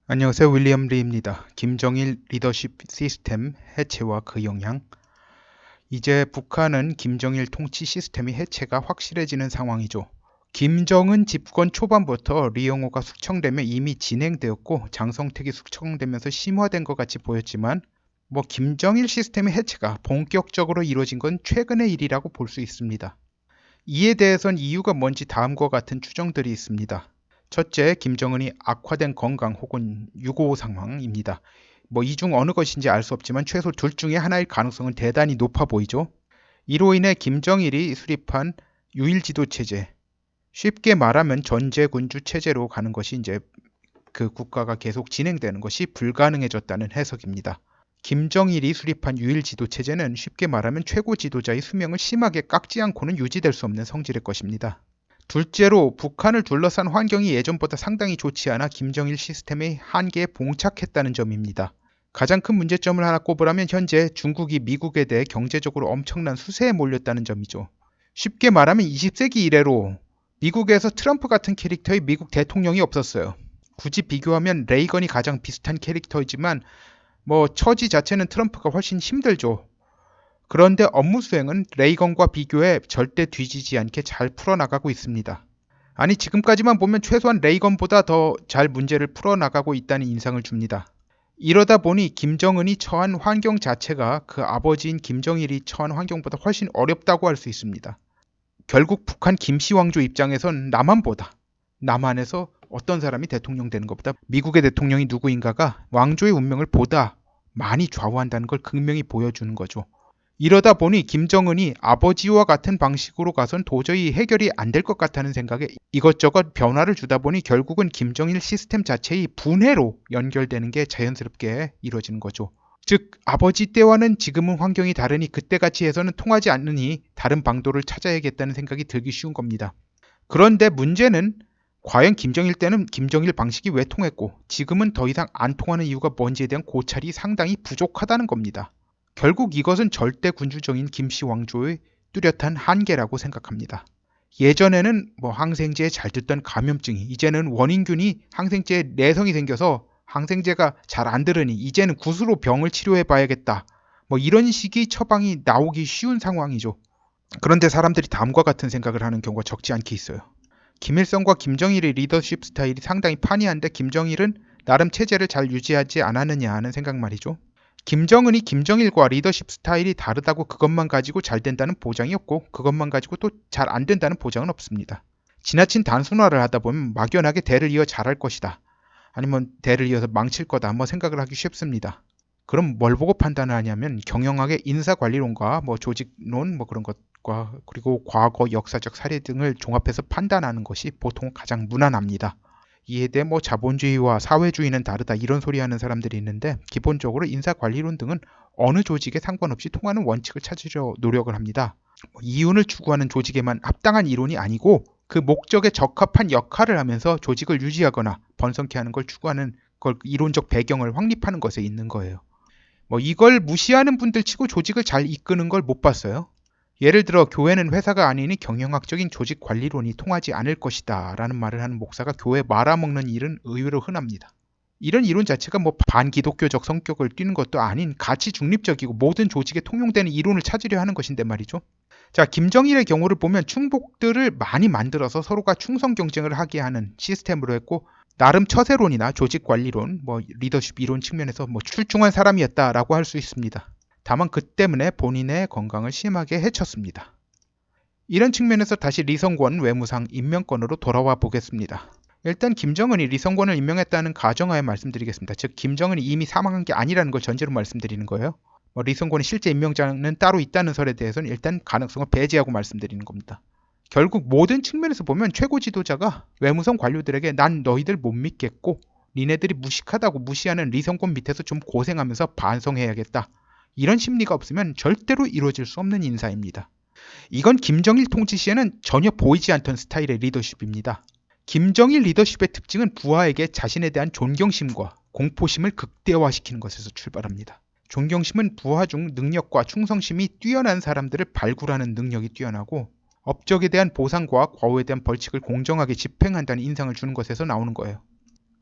안녕하세요. 윌리엄 리입니다. 김정일 리더십 시스템 해체와 그 영향. 이제 북한은 김정일 통치 시스템의 해체가 확실해지는 상황이죠. 김정은 집권 초반부터 리영호가 숙청되며 이미 진행되었고 장성택이 숙청되면서 심화된 것 같이 보였지만 김정일 시스템의 해체가 본격적으로 이루어진 건 최근의 일이라고 볼 수 있습니다. 이에 대해선 이유가 뭔지 다음과 같은 추정들이 있습니다. 첫째, 김정은이 악화된 건강 혹은 유고 상황입니다. 이 중 어느 것인지 알 수 없지만 최소 둘 중에 하나일 가능성은 대단히 높아 보이죠. 이로 인해 김정일이 수립한 유일지도 체제, 쉽게 말하면 전제군주 체제로 가는 것이 이제 그 국가가 계속 진행되는 것이 불가능해졌다는 해석입니다. 김정일이 수립한 유일지도 체제는 쉽게 말하면 최고 지도자의 수명을 심하게 깎지 않고는 유지될 수 없는 성질의 것입니다. 둘째로 북한을 둘러싼 환경이 예전보다 상당히 좋지 않아 김정일 시스템의 한계에 봉착했다는 점입니다. 가장 큰 문제점을 하나 꼽으라면 현재 중국이 미국에 대해 경제적으로 엄청난 수세에 몰렸다는 점이죠. 쉽게 말하면 20세기 이래로 미국에서 트럼프 같은 캐릭터의 미국 대통령이 없었어요. 굳이 비교하면 레이건이 가장 비슷한 캐릭터이지만 처지 자체는 트럼프가 훨씬 힘들죠. 그런데 업무 수행은 레이건과 비교해 절대 뒤지지 않게 잘 풀어나가고 있습니다. 아니, 지금까지만 보면 최소한 레이건보다 더 잘 문제를 풀어나가고 있다는 인상을 줍니다. 이러다 보니 김정은이 처한 환경 자체가 그 아버지인 김정일이 처한 환경보다 훨씬 어렵다고 할 수 있습니다. 결국 북한 김씨 왕조 입장에선 남한에서 어떤 사람이 대통령 되는 것보다 미국의 대통령이 누구인가가 왕조의 운명을 보다 많이 좌우한다는 걸 극명히 보여주는 거죠. 이러다 보니 김정은이 아버지와 같은 방식으로 가선 도저히 해결이 안 될 것 같다는 생각에 이것저것 변화를 주다 보니 결국은 김정일 시스템 자체의 분해로 연결되는 게 자연스럽게 이루어지는 거죠. 즉, 아버지 때와는 지금은 환경이 다르니 그때같이 해서는 통하지 않으니 다른 방도를 찾아야겠다는 생각이 들기 쉬운 겁니다. 그런데 문제는 과연 김정일 때는 김정일 방식이 왜 통했고 지금은 더 이상 안 통하는 이유가 뭔지에 대한 고찰이 상당히 부족하다는 겁니다. 결국 이것은 절대 군주정인 김씨 왕조의 뚜렷한 한계라고 생각합니다. 예전에는 항생제에 잘 듣던 감염증이 이제는 원인균이 항생제에 내성이 생겨서 항생제가 잘 안 들으니 이제는 굿으로 병을 치료해 봐야겠다. 이런 식의 처방이 나오기 쉬운 상황이죠. 그런데 사람들이 다음과 같은 생각을 하는 경우가 적지 않게 있어요. 김일성과 김정일의 리더십 스타일이 상당히 판이한데 김정일은 나름 체제를 잘 유지하지 않았느냐 하는 생각 말이죠. 김정은이 김정일과 리더십 스타일이 다르다고 그것만 가지고 잘 된다는 보장이 없고 그것만 가지고 또 잘 안 된다는 보장은 없습니다. 지나친 단순화를 하다 보면 막연하게 대를 이어 잘할 것이다. 아니면 대를 이어서 망칠 거다. 생각을 하기 쉽습니다. 그럼 뭘 보고 판단을 하냐면 경영학의 인사관리론과 조직론 그런 것과 그리고 과거 역사적 사례 등을 종합해서 판단하는 것이 보통 가장 무난합니다. 이에 대해 자본주의와 사회주의는 다르다 이런 소리 하는 사람들이 있는데 기본적으로 인사관리론 등은 어느 조직에 상관없이 통하는 원칙을 찾으려 노력을 합니다. 이윤을 추구하는 조직에만 합당한 이론이 아니고 그 목적에 적합한 역할을 하면서 조직을 유지하거나 번성케 하는 걸 추구하는 걸 이론적 배경을 확립하는 것에 있는 거예요. 이걸 무시하는 분들 치고 조직을 잘 이끄는 걸 못 봤어요. 예를 들어 교회는 회사가 아니니 경영학적인 조직 관리론이 통하지 않을 것이다 라는 말을 하는 목사가 교회 말아먹는 일은 의외로 흔합니다. 이런 이론 자체가 반기독교적 성격을 띠는 것도 아닌 가치 중립적이고 모든 조직에 통용되는 이론을 찾으려 하는 것인데 말이죠. 자, 김정일의 경우를 보면 충복들을 많이 만들어서 서로가 충성 경쟁을 하게 하는 시스템으로 했고 나름 처세론이나 조직 관리론, 리더십 이론 측면에서 출중한 사람이었다라고 할 수 있습니다. 다만 그 때문에 본인의 건강을 심하게 해쳤습니다. 이런 측면에서 다시 리성권 외무상 임명권으로 돌아와 보겠습니다. 일단 김정은이 리성권을 임명했다는 가정하에 말씀드리겠습니다. 즉 김정은이 이미 사망한 게 아니라는 걸 전제로 말씀드리는 거예요. 리성권의 실제 임명장은 따로 있다는 설에 대해서는 일단 가능성을 배제하고 말씀드리는 겁니다. 결국 모든 측면에서 보면 최고 지도자가 외무성 관료들에게 난 너희들 못 믿겠고 니네들이 무식하다고 무시하는 리성권 밑에서 좀 고생하면서 반성해야겠다. 이런 심리가 없으면 절대로 이루어질 수 없는 인사입니다. 이건 김정일 통치 시에는 전혀 보이지 않던 스타일의 리더십입니다. 김정일 리더십의 특징은 부하에게 자신에 대한 존경심과 공포심을 극대화시키는 것에서 출발합니다. 존경심은 부하 중 능력과 충성심이 뛰어난 사람들을 발굴하는 능력이 뛰어나고 업적에 대한 보상과 과오에 대한 벌칙을 공정하게 집행한다는 인상을 주는 것에서 나오는 거예요.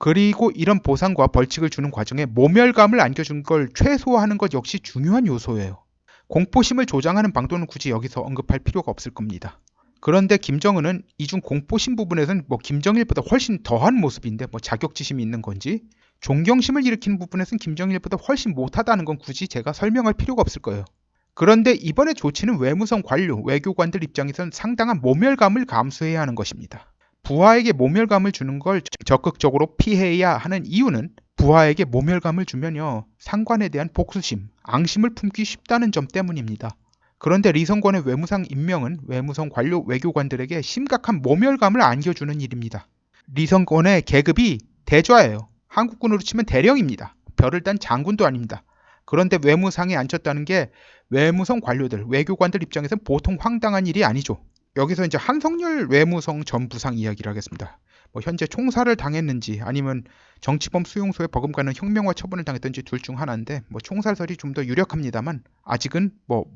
그리고 이런 보상과 벌칙을 주는 과정에 모멸감을 안겨준 걸 최소화하는 것 역시 중요한 요소예요. 공포심을 조장하는 방도는 굳이 여기서 언급할 필요가 없을 겁니다. 그런데 김정은은 이 중 공포심 부분에서는 김정일보다 훨씬 더한 모습인데 자격지심이 있는 건지 존경심을 일으키는 부분에서는 김정일보다 훨씬 못하다는 건 굳이 제가 설명할 필요가 없을 거예요. 그런데 이번의 조치는 외무성 관료, 외교관들 입장에선 상당한 모멸감을 감수해야 하는 것입니다. 부하에게 모멸감을 주는 걸 적극적으로 피해야 하는 이유는 부하에게 모멸감을 주면요, 상관에 대한 복수심, 앙심을 품기 쉽다는 점 때문입니다. 그런데 리성권의 외무상 임명은 외무성 관료 외교관들에게 심각한 모멸감을 안겨주는 일입니다. 리성권의 계급이 대좌예요. 한국군으로 치면 대령입니다. 별을 딴 장군도 아닙니다. 그런데 외무상에 앉혔다는 게 외무성 관료들, 외교관들 입장에서는 보통 황당한 일이 아니죠. 여기서 이제 한성열 외무성 전 부상 이야기를 하겠습니다. 현재 총살을 당했는지 아니면 정치범 수용소에 버금가는 혁명화 처분을 당했던지 둘 중 하나인데 총살설이 좀 더 유력합니다만 아직은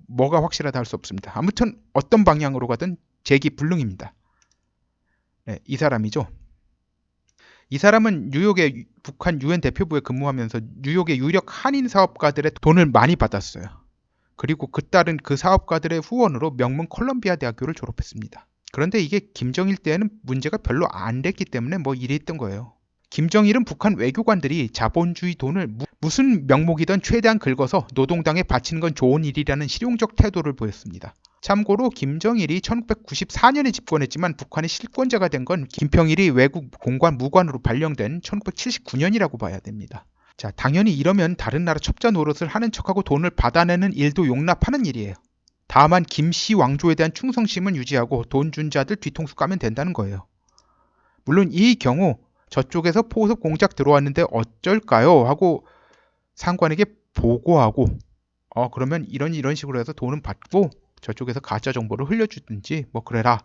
뭐가 확실하다 할 수 없습니다. 아무튼 어떤 방향으로 가든 재기불능입니다. 네, 이 사람이죠. 이 사람은 뉴욕의 북한 유엔 대표부에 근무하면서 뉴욕의 유력 한인 사업가들의 돈을 많이 받았어요. 그리고 그 딸은 그 사업가들의 후원으로 명문 콜롬비아 대학교를 졸업했습니다. 그런데 이게 김정일 때에는 문제가 별로 안 됐기 때문에 이랬던 거예요. 김정일은 북한 외교관들이 자본주의 돈을 무슨 명목이든 최대한 긁어서 노동당에 바치는 건 좋은 일이라는 실용적 태도를 보였습니다. 참고로 김정일이 1994년에 집권했지만 북한의 실권자가 된 건 김평일이 외국 공관 무관으로 발령된 1979년이라고 봐야 됩니다. 자, 당연히 이러면 다른 나라 첩자 노릇을 하는 척하고 돈을 받아내는 일도 용납하는 일이에요. 다만 김씨 왕조에 대한 충성심은 유지하고 돈 준 자들 뒤통수 까면 된다는 거예요. 물론 이 경우 저쪽에서 포섭 공작 들어왔는데 어쩔까요? 하고 상관에게 보고하고 그러면 이런 식으로 해서 돈은 받고 저쪽에서 가짜 정보를 흘려주든지 그래라.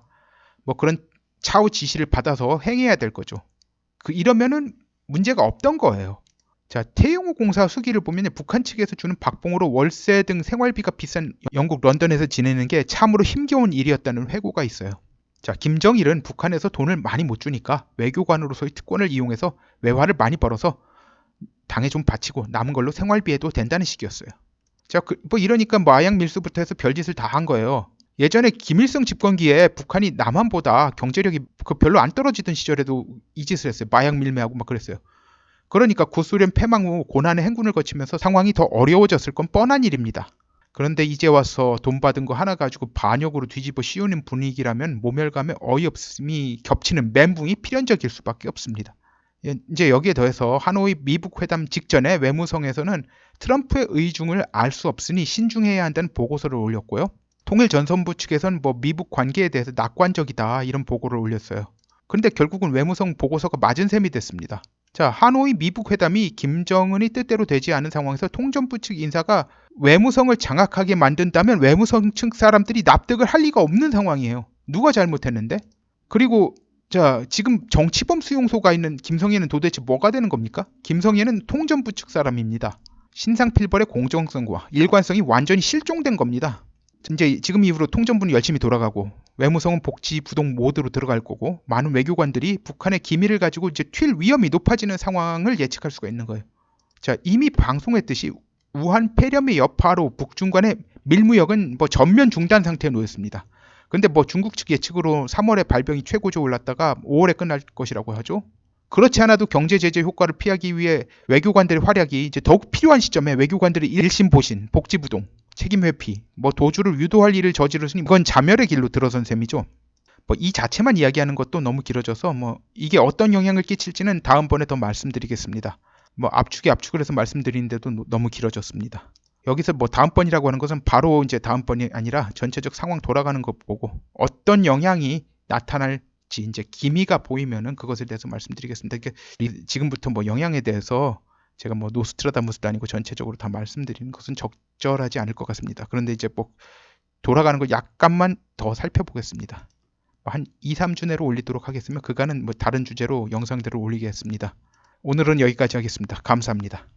그런 차후 지시를 받아서 행해야 될 거죠. 이러면은 문제가 없던 거예요. 자, 태영호 공사 수기를 보면 북한 측에서 주는 박봉으로 월세 등 생활비가 비싼 영국 런던에서 지내는 게 참으로 힘겨운 일이었다는 회고가 있어요. 자, 김정일은 북한에서 돈을 많이 못 주니까 외교관으로서의 특권을 이용해서 외화를 많이 벌어서 당에 좀 바치고 남은 걸로 생활비에도 된다는 식이었어요. 자, 이러니까 마약 밀수부터 해서 별짓을 다 한 거예요. 예전에 김일성 집권기에 북한이 남한보다 경제력이 별로 안 떨어지던 시절에도 이 짓을 했어요. 마약 밀매하고 그랬어요. 그러니까 구소련 패망 후 고난의 행군을 거치면서 상황이 더 어려워졌을 건 뻔한 일입니다. 그런데 이제 와서 돈 받은 거 하나 가지고 반역으로 뒤집어 씌우는 분위기라면 모멸감에 어이없음이 겹치는 멘붕이 필연적일 수밖에 없습니다. 이제 여기에 더해서 하노이 미북 회담 직전에 외무성에서는 트럼프의 의중을 알 수 없으니 신중해야 한다는 보고서를 올렸고요. 통일전선부 측에서는 미북 관계에 대해서 낙관적이다 이런 보고를 올렸어요. 그런데 결국은 외무성 보고서가 맞은 셈이 됐습니다. 자, 하노이 미북 회담이 김정은이 뜻대로 되지 않은 상황에서 통전부 측 인사가 외무성을 장악하게 만든다면 외무성 측 사람들이 납득을 할 리가 없는 상황이에요. 누가 잘못했는데? 그리고 자, 지금 정치범 수용소가 있는 김성애는 도대체 뭐가 되는 겁니까? 김성애는 통전부 측 사람입니다. 신상필벌의 공정성과 일관성이 완전히 실종된 겁니다. 이제 지금 이후로 통전부는 열심히 돌아가고 외무성은 복지 부동 모드로 들어갈 거고 많은 외교관들이 북한의 기밀을 가지고 이제 튈 위험이 높아지는 상황을 예측할 수가 있는 거예요. 자, 이미 방송했듯이 우한 폐렴의 여파로 북중 간의 밀무역은 전면 중단 상태에 놓였습니다. 근데 중국 측 예측으로 3월에 발병이 최고조 올랐다가 5월에 끝날 것이라고 하죠. 그렇지 않아도 경제 제재 효과를 피하기 위해 외교관들의 활약이 이제 더욱 필요한 시점에 외교관들의 일심보신, 복지부동, 책임 회피, 도주를 유도할 일을 저지르으니 이건 자멸의 길로 들어선 셈이죠. 이 자체만 이야기하는 것도 너무 길어져서 이게 어떤 영향을 끼칠지는 다음번에 더 말씀드리겠습니다. 압축을 해서 말씀드리는데도 너무 길어졌습니다. 여기서 다음번이라고 하는 것은 바로 이제 다음번이 아니라 전체적 상황 돌아가는 것 보고 어떤 영향이 나타날지 이제 기미가 보이면은 그것에 대해서 말씀드리겠습니다. 지금부터 영향에 대해서 제가 노스트라다무스도 아니고 전체적으로 다 말씀드리는 것은 적절하지 않을 것 같습니다. 그런데 이제 돌아가는 거 약간만 더 살펴보겠습니다. 한 2, 3주 내로 올리도록 하겠으면 그간은 다른 주제로 영상들을 올리겠습니다. 오늘은 여기까지 하겠습니다. 감사합니다.